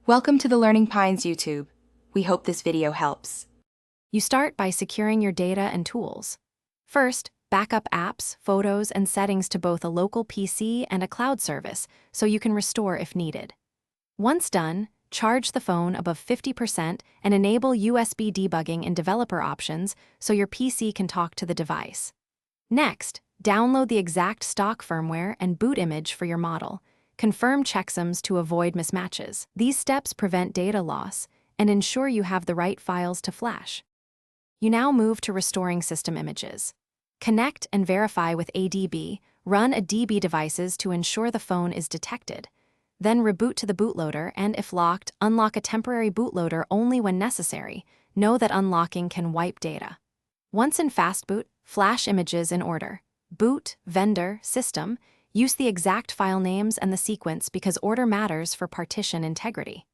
Welcome to the Learning Pines YouTube. We hope this video helps. You start by securing your data and tools. First, backup apps, photos, and settings to both a local PC and a cloud service so you can restore if needed. Once done, charge the phone above 50% and enable USB debugging in developer options so your PC can talk to the device. Next, download the exact stock firmware and boot image for your model. Confirm checksums to avoid mismatches. These steps prevent data loss and ensure you have the right files to flash. You now move to restoring system images. Connect and verify with ADB, run a DB devices to ensure the phone is detected. Then reboot to the bootloader and, if locked, unlock a temporary bootloader only when necessary. Know that unlocking can wipe data. Once in Fastboot, flash images in order. Boot, vendor, system. Use the exact file names and the sequence because order matters for partition integrity.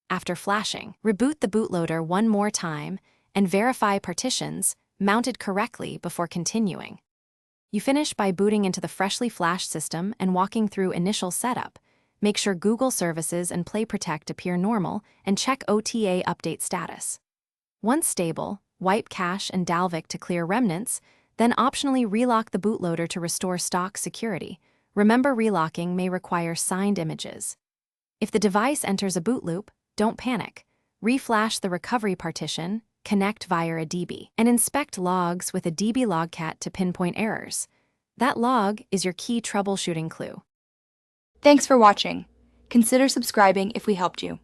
After flashing, reboot the bootloader one more time and verify partitions mounted correctly before continuing. You finish by booting into the freshly flashed system and walking through initial setup. Make sure Google Services and Play Protect appear normal and check OTA update status. Once stable, wipe cache and Dalvik to clear remnants, then optionally relock the bootloader to restore stock security. Remember, relocking may require signed images. If the device enters a boot loop, don't panic. Reflash the recovery partition, connect via a DB, and inspect logs with a DB logcat to pinpoint errors. That log is your key troubleshooting clue. Thanks for watching. Consider subscribing if we helped you.